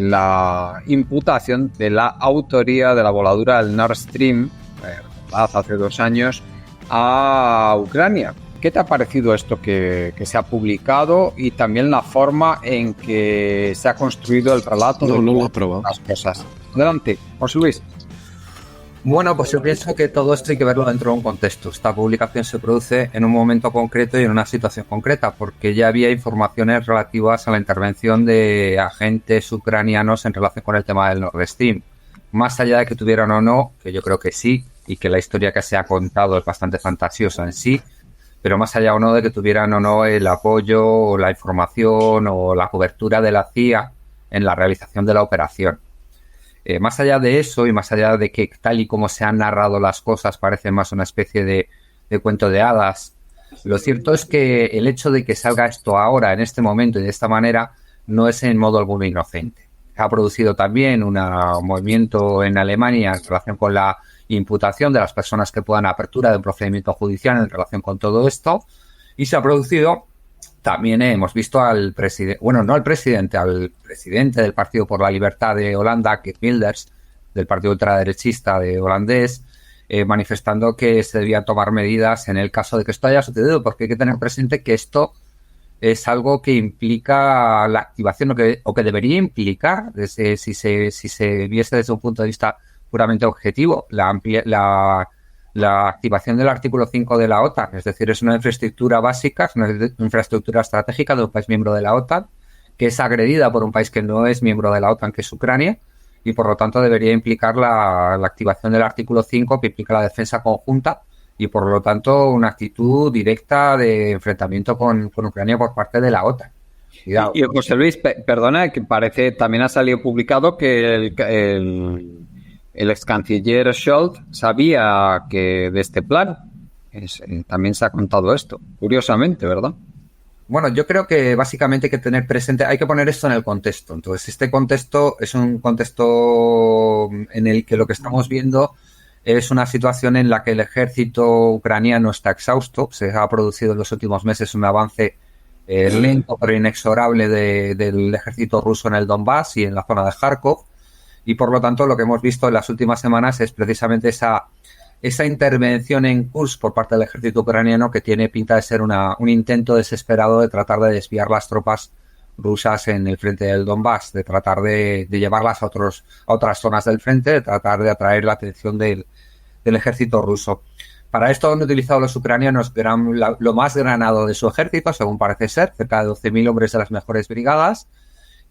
la imputación de la autoría de la voladura del Nord Stream, hace 2 años, a Ucrania. ¿Qué te ha parecido esto que se ha publicado y también la forma en que se ha construido el relato de las cosas? Adelante, José Luis. Bueno, pues yo pienso que todo esto hay que verlo dentro de un contexto. Esta publicación se produce en un momento concreto y en una situación concreta, porque ya había informaciones relativas a la intervención de agentes ucranianos en relación con el tema del Nord Stream. Más allá de que tuvieran o no, que yo creo que sí, y que la historia que se ha contado es bastante fantasiosa en sí, pero más allá o no de que tuvieran o no el apoyo o la información o la cobertura de la CIA en la realización de la operación. Más allá de eso y más allá de que tal y como se han narrado las cosas parece más una especie de cuento de hadas, lo cierto es que el hecho de que salga esto ahora, en este momento y de esta manera, no es en modo alguno inocente. Ha producido también un movimiento en Alemania en relación con la imputación de las personas que puedan apertura de un procedimiento judicial en relación con todo esto, y se ha producido también hemos visto al presidente, al presidente del Partido por la Libertad de Holanda, Geert Wilders, del partido ultraderechista de holandés, manifestando que se debían tomar medidas en el caso de que esto haya sucedido, porque hay que tener presente que esto es algo que implica la activación o que debería implicar, si se viese desde un punto de vista puramente objetivo, la activación del artículo 5 de la OTAN, es decir, es una infraestructura básica, es una infraestructura estratégica de un país miembro de la OTAN, que es agredida por un país que no es miembro de la OTAN, que es Ucrania, y por lo tanto debería implicar la activación del artículo 5, que implica la defensa conjunta, y por lo tanto una actitud directa de enfrentamiento con Ucrania por parte de la OTAN. Y José Luis, perdona, que parece, también ha salido publicado que el ex canciller Scholz sabía que de este plan. También se ha contado esto, curiosamente, ¿verdad? Bueno, yo creo que básicamente hay que tener presente, hay que poner esto en el contexto. Entonces, este contexto es un contexto en el que lo que estamos viendo es una situación en la que el ejército ucraniano está exhausto. Se ha producido en los últimos meses un avance lento pero inexorable del ejército ruso en el Donbass y en la zona de Kharkov. Y por lo tanto lo que hemos visto en las últimas semanas es precisamente esa intervención en Kursk por parte del ejército ucraniano, que tiene pinta de ser un intento desesperado de tratar de desviar las tropas rusas en el frente del Donbass, de tratar de llevarlas a otras zonas del frente, de tratar de atraer la atención del ejército ruso. Para esto han utilizado los ucranianos lo más granado de su ejército, según parece ser, cerca de 12.000 hombres de las mejores brigadas,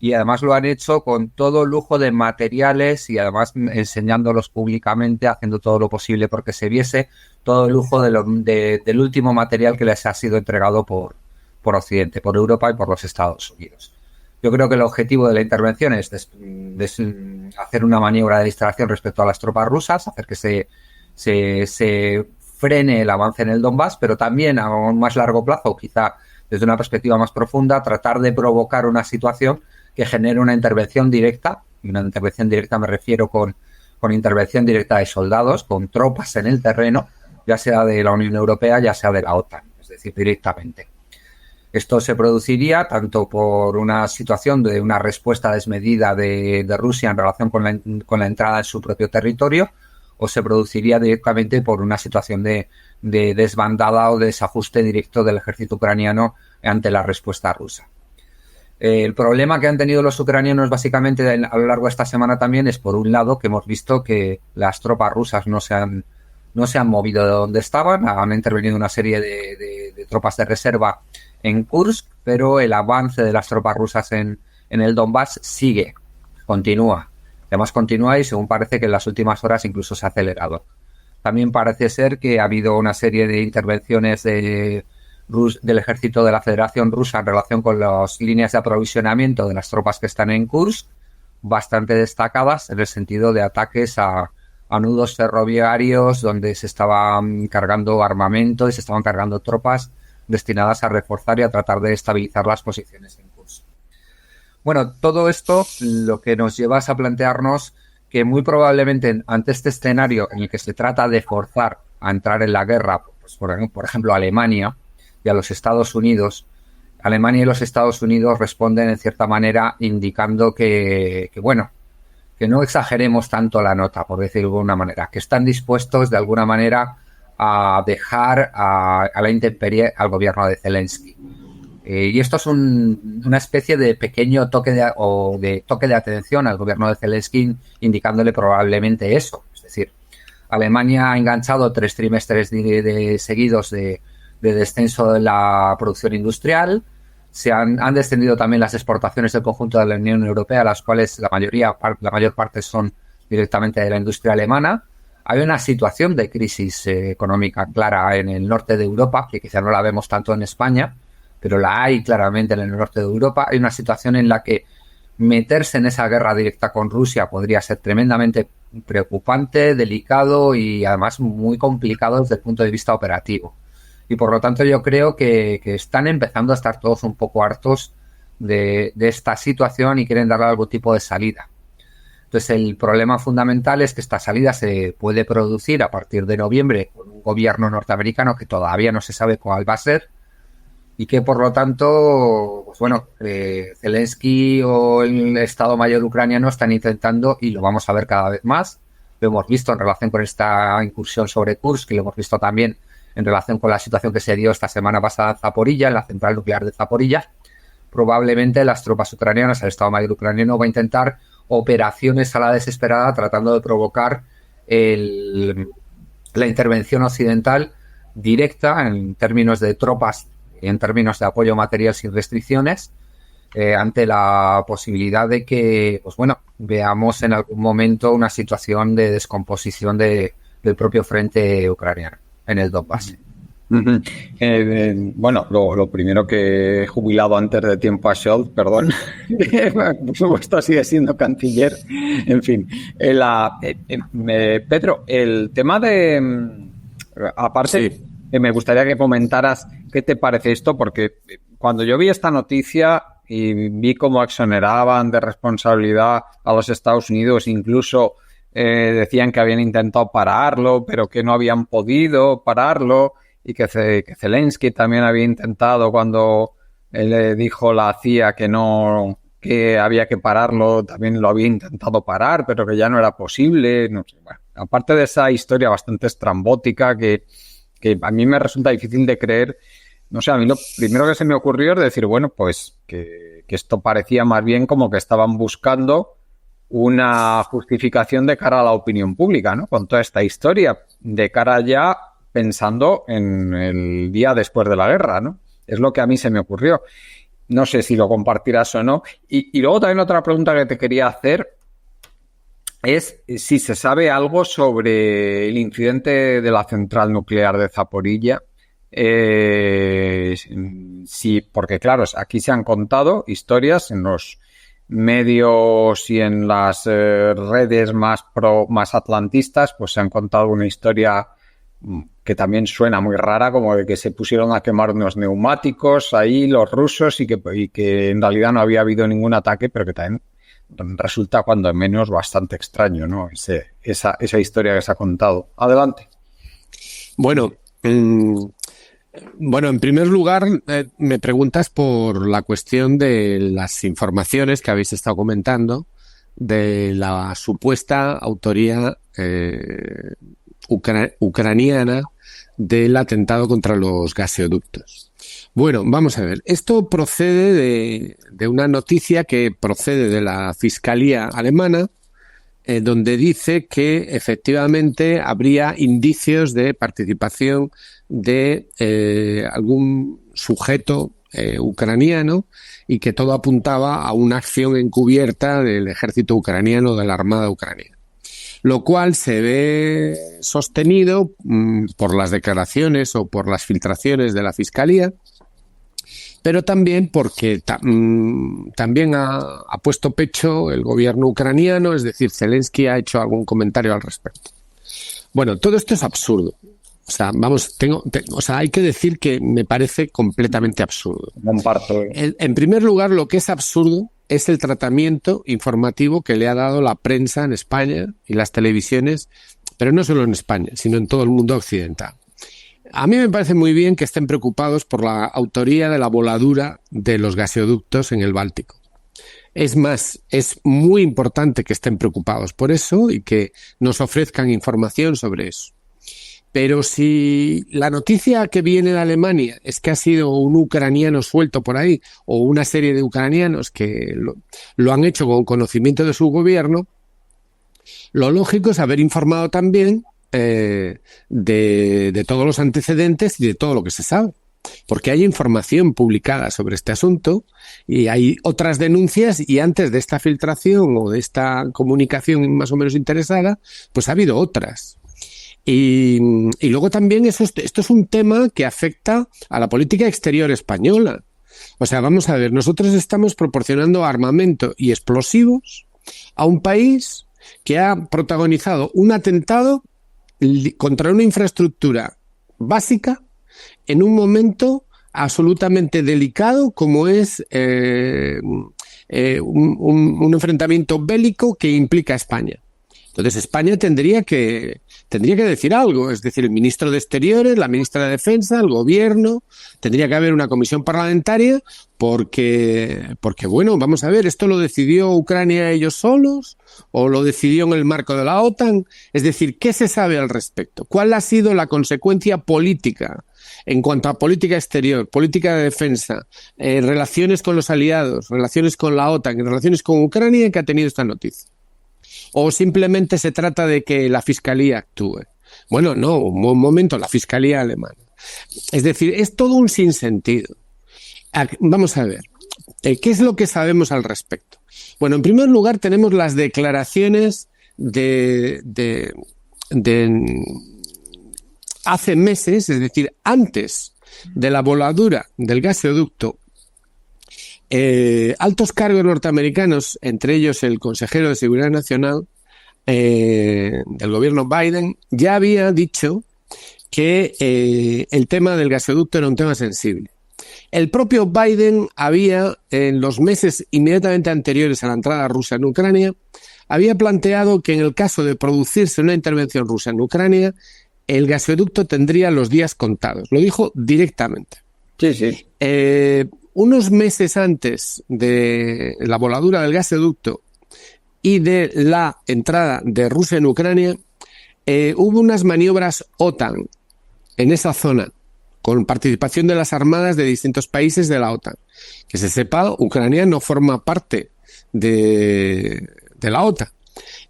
y además lo han hecho con todo lujo de materiales y además enseñándolos públicamente, haciendo todo lo posible porque se viese todo el lujo del último material que les ha sido entregado por Occidente, por Europa y por los Estados Unidos. Yo creo que el objetivo de la intervención es hacer una maniobra de distracción respecto a las tropas rusas, hacer que se frene el avance en el Donbass, pero también a un más largo plazo, quizá desde una perspectiva más profunda, tratar de provocar una situación que genere una intervención directa, y una intervención directa me refiero con intervención directa de soldados, con tropas en el terreno, ya sea de la Unión Europea, ya sea de la OTAN, es decir, directamente. Esto se produciría tanto por una situación de una respuesta desmedida de Rusia en relación con la entrada en su propio territorio, o se produciría directamente por una situación de desbandada o desajuste directo del ejército ucraniano ante la respuesta rusa. El problema que han tenido los ucranianos básicamente a lo largo de esta semana también es, por un lado, que hemos visto que las tropas rusas no se han movido de donde estaban, han intervenido una serie de tropas de reserva en Kursk, pero el avance de las tropas rusas en el Donbass continúa. Además continúa y según parece que en las últimas horas incluso se ha acelerado. También parece ser que ha habido una serie de intervenciones del ejército de la Federación Rusa en relación con las líneas de aprovisionamiento de las tropas que están en Kursk, bastante destacadas en el sentido de ataques a nudos ferroviarios donde se estaban cargando armamento y se estaban cargando tropas destinadas a reforzar y a tratar de estabilizar las posiciones en Kursk. Bueno, todo esto lo que nos lleva es a plantearnos que muy probablemente ante este escenario en el que se trata de forzar a entrar en la guerra, pues por ejemplo, a Alemania y a los Estados Unidos, Alemania y los Estados Unidos responden en cierta manera indicando que no exageremos tanto la nota, por decirlo de alguna manera, que están dispuestos de alguna manera a dejar a la intemperie al gobierno de Zelensky. Y esto es una especie de pequeño toque de atención al gobierno de Zelensky, indicándole probablemente eso. Es decir, Alemania ha enganchado 3 trimestres seguidos de descenso de la producción industrial. Han descendido también las exportaciones del conjunto de la Unión Europea, las cuales la mayor parte son directamente de la industria alemana. Hay una situación de crisis económica clara en el norte de Europa, que quizá no la vemos tanto en España, pero la hay claramente en el norte de Europa. Hay una situación en la que meterse en esa guerra directa con Rusia podría ser tremendamente preocupante, delicado y además muy complicado desde el punto de vista operativo. Y por lo tanto yo creo que están empezando a estar todos un poco hartos de esta situación y quieren darle algún tipo de salida. Entonces el problema fundamental es que esta salida se puede producir a partir de noviembre con un gobierno norteamericano que todavía no se sabe cuál va a ser, y que por lo tanto, Zelensky o el Estado Mayor ucraniano están intentando, y lo vamos a ver cada vez más. Lo hemos visto en relación con esta incursión sobre Kursk, y lo hemos visto también en relación con la situación que se dio esta semana pasada en Zaporilla, en la central nuclear de Zaporilla. Probablemente las tropas ucranianas, el Estado Mayor ucraniano, va a intentar operaciones a la desesperada tratando de provocar la intervención occidental directa en términos de tropas, en términos de apoyo material sin restricciones, ante la posibilidad de que, veamos en algún momento una situación de descomposición del propio frente ucraniano en el Donbass. Lo primero, que he jubilado antes de tiempo a Scholz, perdón, por supuesto sigue siendo canciller, en fin. Pedro, el tema de, aparte, sí, me gustaría que comentaras qué te parece esto, porque cuando yo vi esta noticia y vi cómo exoneraban de responsabilidad a los Estados Unidos, incluso decían que habían intentado pararlo, pero que no habían podido pararlo, y que Zelensky también había intentado, cuando él le dijo a la CIA que había que pararlo, también lo había intentado parar, pero que ya no era posible. No sé, aparte de esa historia bastante estrambótica que a mí me resulta difícil de creer, no sé, a mí lo primero que se me ocurrió es decir, que esto parecía más bien como que estaban buscando una justificación de cara a la opinión pública, ¿no? Con toda esta historia, de cara ya pensando en el día después de la guerra, ¿no? Es lo que a mí se me ocurrió. No sé si lo compartirás o no. Y luego también otra pregunta que te quería hacer es si se sabe algo sobre el incidente de la central nuclear de Zaporilla. Sí, porque claro, aquí se han contado historias en los medios y en las redes más atlantistas, pues se han contado una historia que también suena muy rara, como de que se pusieron a quemar unos neumáticos ahí los rusos y que en realidad no había habido ningún ataque, pero que también resulta cuando menos bastante extraño, ¿no? Esa historia que se ha contado. Adelante. Bueno, en primer lugar, me preguntas por la cuestión de las informaciones que habéis estado comentando de la supuesta autoría ucraniana del atentado contra los gaseoductos. Bueno, vamos a ver. Esto procede de una noticia que procede de la Fiscalía alemana, donde dice que efectivamente habría indicios de participación de algún sujeto ucraniano, y que todo apuntaba a una acción encubierta del ejército ucraniano, de la Armada ucraniana. Lo cual se ve sostenido por las declaraciones o por las filtraciones de la Fiscalía, pero también porque también ha puesto pecho el gobierno ucraniano, es decir, Zelensky ha hecho algún comentario al respecto. Bueno, todo esto es absurdo. O sea, hay que decir que me parece completamente absurdo. Comparto. En primer lugar, lo que es absurdo es el tratamiento informativo que le ha dado la prensa en España y las televisiones, pero no solo en España, sino en todo el mundo occidental. A mí me parece muy bien que estén preocupados por la autoría de la voladura de los gaseoductos en el Báltico. Es más, es muy importante que estén preocupados por eso y que nos ofrezcan información sobre eso. Pero si la noticia que viene de Alemania es que ha sido un ucraniano suelto por ahí o una serie de ucranianos que lo han hecho con conocimiento de su gobierno, lo lógico es haber informado también de todos los antecedentes y de todo lo que se sabe. Porque hay información publicada sobre este asunto y hay otras denuncias, y antes de esta filtración o de esta comunicación más o menos interesada, pues ha habido otras. Y luego también esto es un tema que afecta a la política exterior española. O sea, vamos a ver, nosotros estamos proporcionando armamento y explosivos a un país que ha protagonizado un atentado contra una infraestructura básica en un momento absolutamente delicado como es un enfrentamiento bélico que implica a España. Entonces España tendría que decir algo, es decir, el ministro de Exteriores, la ministra de Defensa, el gobierno, tendría que haber una comisión parlamentaria porque bueno, vamos a ver, ¿esto lo decidió Ucrania ellos solos o lo decidió en el marco de la OTAN? Es decir, ¿qué se sabe al respecto? ¿Cuál ha sido la consecuencia política en cuanto a política exterior, política de defensa, relaciones con los aliados, relaciones con la OTAN, relaciones con Ucrania que ha tenido esta noticia? ¿O simplemente se trata de que la Fiscalía actúe? Bueno, no, un momento, la Fiscalía alemana. Es decir, es todo un sinsentido. Vamos a ver, ¿qué es lo que sabemos al respecto? Bueno, en primer lugar tenemos las declaraciones de hace meses, es decir, antes de la voladura del gaseoducto. Altos cargos norteamericanos, entre ellos el consejero de Seguridad Nacional del gobierno Biden, ya había dicho que el tema del gaseoducto era un tema sensible. El propio Biden había, en los meses inmediatamente anteriores a la entrada rusa en Ucrania, había planteado que en el caso de producirse una intervención rusa en Ucrania, el gaseoducto tendría los días contados. Lo dijo directamente. Sí. Unos meses antes de la voladura del gaseoducto y de la entrada de Rusia en Ucrania, hubo unas maniobras OTAN en esa zona, con participación de las armadas de distintos países de la OTAN. Que se sepa, Ucrania no forma parte de la OTAN.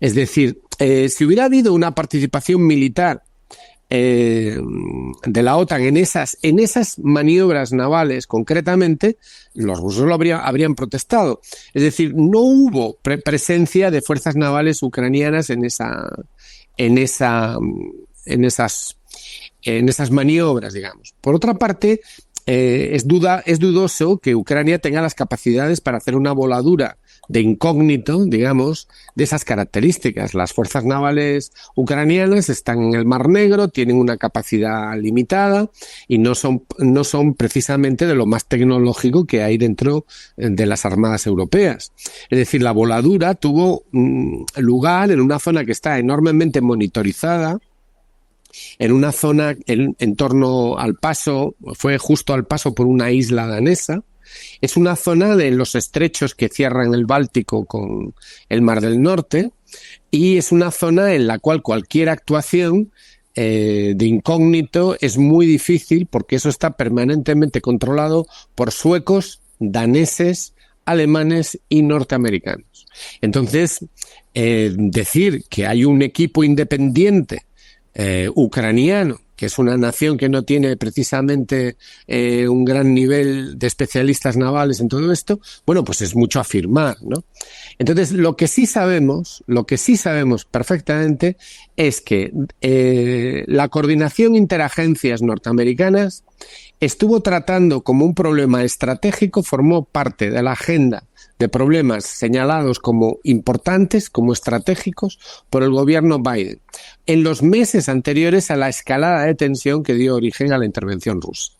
Es decir, si hubiera habido una participación militar de la OTAN en esas maniobras navales concretamente, los rusos habrían protestado. Es decir, no hubo presencia de fuerzas navales ucranianas en esas maniobras, digamos. Por otra parte, es dudoso que Ucrania tenga las capacidades para hacer una voladura de incógnito, digamos, de esas características. Las fuerzas navales ucranianas están en el Mar Negro, tienen una capacidad limitada y no son precisamente de lo más tecnológico que hay dentro de las armadas europeas. Es decir, la voladura tuvo lugar en una zona que está enormemente monitorizada, en una zona en torno al paso, fue justo al paso por una isla danesa. Es una zona de los estrechos que cierran el Báltico con el Mar del Norte, y es una zona en la cual cualquier actuación de incógnito es muy difícil, porque eso está permanentemente controlado por suecos, daneses, alemanes y norteamericanos. Entonces, decir que hay un equipo independiente ucraniano, que es una nación que no tiene precisamente un gran nivel de especialistas navales en todo esto, bueno, pues es mucho afirmar, ¿no? Entonces, lo que sí sabemos perfectamente es que la coordinación interagencias norteamericanas estuvo tratando como un problema estratégico, formó parte de la agenda de problemas señalados como importantes, como estratégicos, por el gobierno Biden, en los meses anteriores a la escalada de tensión que dio origen a la intervención rusa.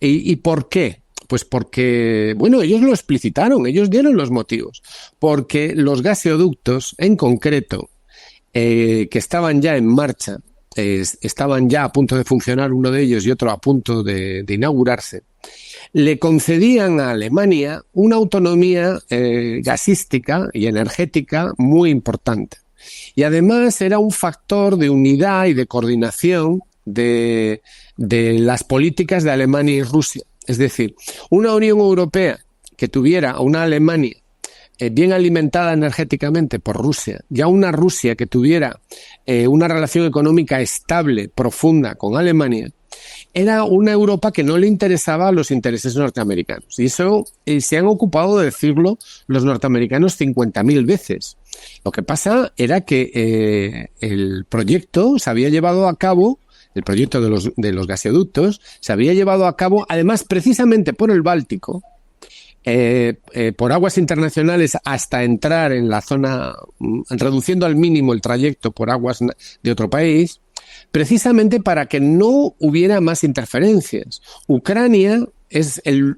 ¿Y por qué? Pues porque, bueno, ellos lo explicitaron, ellos dieron los motivos. Porque los gaseoductos, en concreto, que estaban ya en marcha, estaban ya a punto de funcionar uno de ellos y otro a punto de inaugurarse, le concedían a Alemania una autonomía gasística y energética muy importante. Y además era un factor de unidad y de coordinación de las políticas de Alemania y Rusia. Es decir, una Unión Europea que tuviera a una Alemania bien alimentada energéticamente por Rusia, y a una Rusia que tuviera una relación económica estable, profunda con Alemania, era una Europa que no le interesaba a los intereses norteamericanos. Y eso se han ocupado de decirlo los norteamericanos 50.000 veces. Lo que pasa era que el proyecto se había llevado a cabo, el proyecto de los gasoductos, se había llevado a cabo, además, precisamente por el Báltico, por aguas internacionales hasta entrar en la zona, reduciendo al mínimo el trayecto por aguas de otro país, precisamente para que no hubiera más interferencias. Ucrania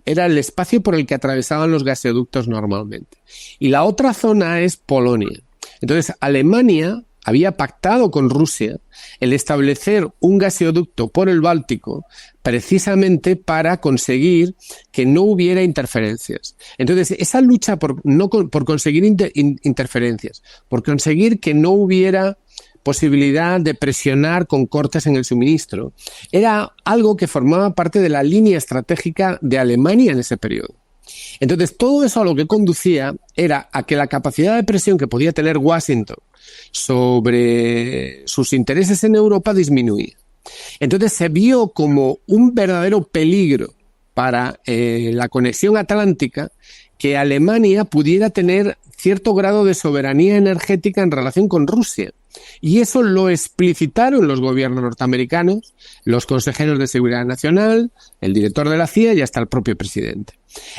era el espacio por el que atravesaban los gasoductos normalmente. Y la otra zona es Polonia. Entonces, Alemania había pactado con Rusia el establecer un gasoducto por el Báltico precisamente para conseguir que no hubiera interferencias. Entonces, esa lucha por conseguir interferencias, por conseguir que no hubiera posibilidad de presionar con cortes en el suministro, era algo que formaba parte de la línea estratégica de Alemania en ese periodo. Entonces, todo eso a lo que conducía era a que la capacidad de presión que podía tener Washington sobre sus intereses en Europa disminuía. Entonces, se vio como un verdadero peligro para la conexión atlántica que Alemania pudiera tener cierto grado de soberanía energética en relación con Rusia. Y eso lo explicitaron los gobiernos norteamericanos, los consejeros de seguridad nacional, el director de la CIA y hasta el propio presidente.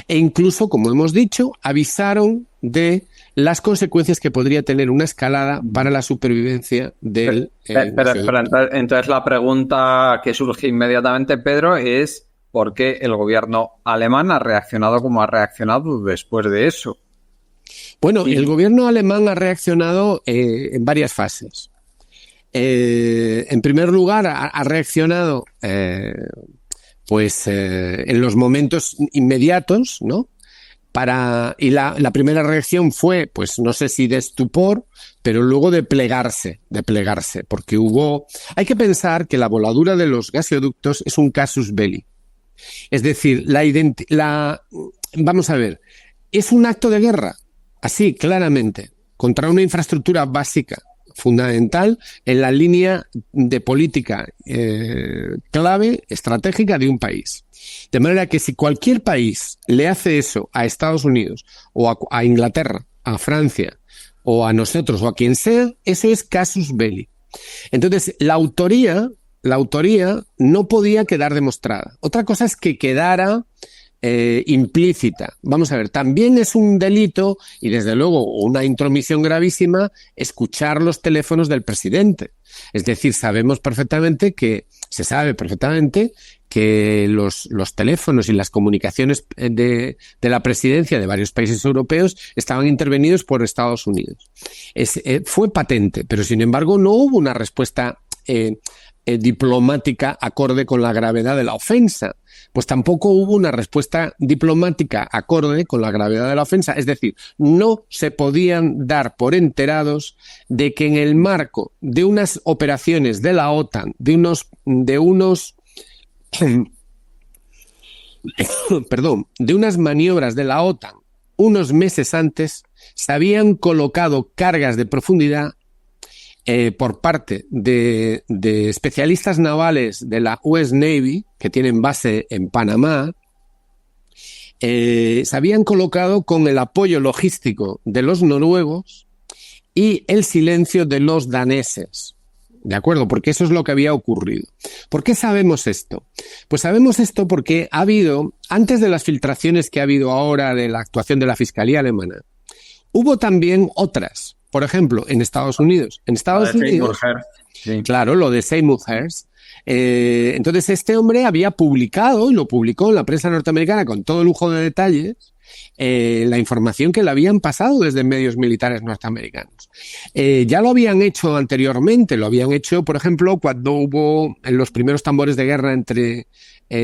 E incluso, como hemos dicho, avisaron de las consecuencias que podría tener una escalada para la supervivencia del... Pero entonces la pregunta que surge inmediatamente, Pedro, es ¿por qué el gobierno alemán ha reaccionado como ha reaccionado después de eso? Bueno, el gobierno alemán ha reaccionado en varias fases. En primer lugar, ha reaccionado en los momentos inmediatos, ¿no? Y la primera reacción fue, pues no sé si de estupor, pero luego de plegarse, porque hay que pensar que la voladura de los gasoductos es un casus belli. Es decir, vamos a ver, es un acto de guerra, así, claramente, contra una infraestructura básica, fundamental, en la línea de política clave, estratégica de un país. De manera que si cualquier país le hace eso a Estados Unidos, o a Inglaterra, a Francia, o a nosotros, o a quien sea, eso es casus belli. Entonces, la autoría no podía quedar demostrada. Otra cosa es que quedara implícita. Vamos a ver, también es un delito y desde luego una intromisión gravísima escuchar los teléfonos del presidente. Es decir, se sabe perfectamente que los teléfonos y las comunicaciones de la presidencia de varios países europeos estaban intervenidos por Estados Unidos. Fue patente, pero sin embargo no hubo una respuesta diplomática acorde con la gravedad de la ofensa. Pues tampoco hubo una respuesta diplomática acorde con la gravedad de la ofensa. Es decir, no se podían dar por enterados de que en el marco de unas operaciones de la OTAN, de unas maniobras de la OTAN unos meses antes, se habían colocado cargas de profundidad por parte de especialistas navales de la US Navy, que tienen base en Panamá, se habían colocado con el apoyo logístico de los noruegos y el silencio de los daneses. ¿De acuerdo? Porque eso es lo que había ocurrido. ¿Por qué sabemos esto? Pues sabemos esto porque ha habido, antes de las filtraciones que ha habido ahora de la actuación de la Fiscalía alemana, hubo también otras. Por ejemplo, en Estados Unidos. En Estados Unidos, sí. Claro, lo de Seymour Hersh. Entonces, este hombre había publicado, y lo publicó en la prensa norteamericana con todo lujo de detalles, la información que le habían pasado desde medios militares norteamericanos. Ya lo habían hecho anteriormente, lo habían hecho, por ejemplo, cuando hubo en los primeros tambores de guerra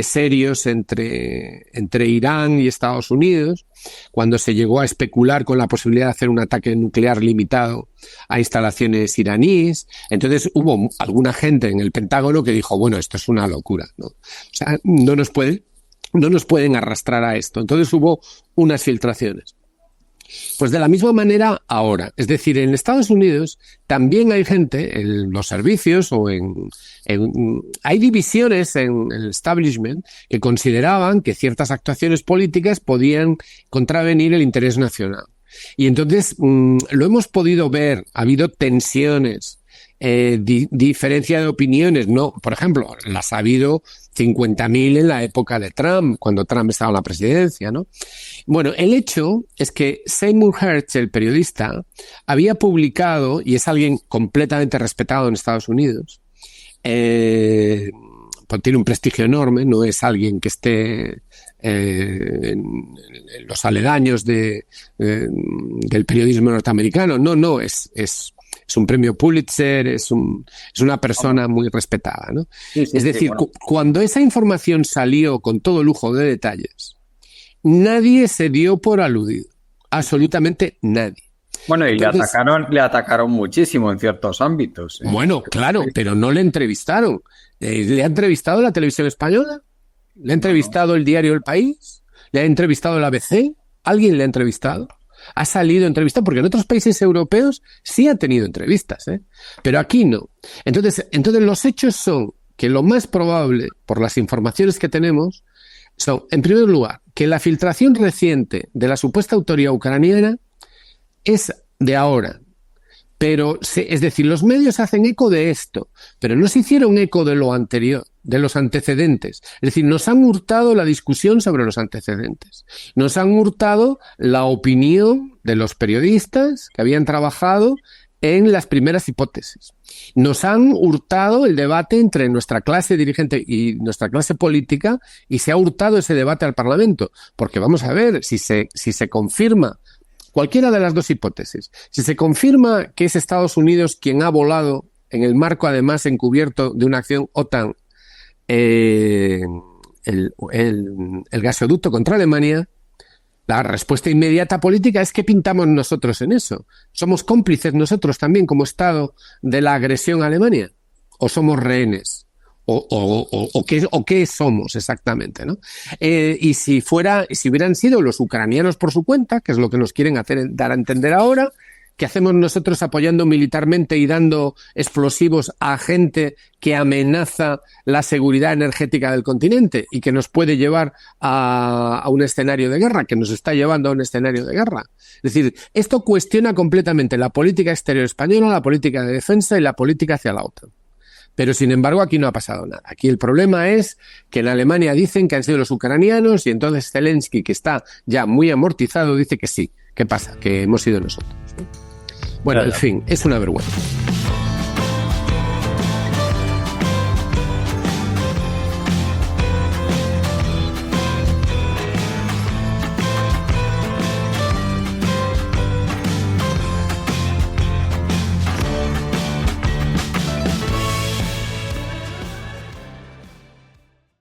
serios entre Irán y Estados Unidos, cuando se llegó a especular con la posibilidad de hacer un ataque nuclear limitado a instalaciones iraníes. Entonces hubo alguna gente en el Pentágono que dijo, bueno, esto es una locura, ¿no? O sea, no nos pueden arrastrar a esto. Entonces hubo unas filtraciones. Pues de la misma manera ahora. Es decir, en Estados Unidos también hay gente en los servicios o hay divisiones en el establishment que consideraban que ciertas actuaciones políticas podían contravenir el interés nacional. Y entonces lo hemos podido ver, ha habido tensiones, diferencia de opiniones, ¿no? Por ejemplo, las ha habido 50.000 en la época de Trump, cuando Trump estaba en la presidencia, ¿no? Bueno, el hecho es que Seymour Hersh, el periodista, había publicado, y es alguien completamente respetado en Estados Unidos, pues tiene un prestigio enorme, no es alguien que esté en los aledaños del periodismo norteamericano, no, es un premio Pulitzer, es una persona muy respetada, ¿no? Sí, es decir, bueno, cuando esa información salió con todo lujo de detalles, nadie se dio por aludido, absolutamente nadie. Bueno, y entonces, le atacaron muchísimo en ciertos ámbitos. Bueno, claro, pero no le entrevistaron. ¿Le ha entrevistado la televisión española? ¿Le ha entrevistado el diario El País? ¿Le ha entrevistado el ABC? ¿Alguien le ha entrevistado? Ha salido entrevistado, porque en otros países europeos sí ha tenido entrevistas, pero aquí no. Entonces los hechos son que lo más probable, por las informaciones que tenemos, son, en primer lugar, que la filtración reciente de la supuesta autoría ucraniana es de ahora. Pero, es decir, los medios hacen eco de esto, pero no se hicieron eco de lo anterior, de los antecedentes. Es decir, nos han hurtado la discusión sobre los antecedentes. Nos han hurtado la opinión de los periodistas que habían trabajado en las primeras hipótesis. Nos han hurtado el debate entre nuestra clase dirigente y nuestra clase política, y se ha hurtado ese debate al Parlamento. Porque vamos a ver, si se confirma cualquiera de las dos hipótesis, si se confirma que es Estados Unidos quien ha volado, en el marco además encubierto de una acción OTAN, el gasoducto contra Alemania, la respuesta inmediata política es: ¿qué pintamos nosotros en eso? ¿Somos cómplices nosotros también como Estado de la agresión a Alemania? ¿O somos rehenes? ¿O qué somos exactamente, ¿no? Y si hubieran sido los ucranianos por su cuenta, que es lo que nos quieren dar a entender ahora, ¿qué hacemos nosotros apoyando militarmente y dando explosivos a gente que amenaza la seguridad energética del continente y que nos puede llevar a un escenario de guerra, que nos está llevando a un escenario de guerra? Es decir, esto cuestiona completamente la política exterior española, la política de defensa y la política hacia la OTAN. Pero, sin embargo, aquí no ha pasado nada. Aquí el problema es que en Alemania dicen que han sido los ucranianos, y entonces Zelensky, que está ya muy amortizado, dice que sí. ¿Qué pasa? Que hemos sido nosotros. Bueno, en fin, es una vergüenza.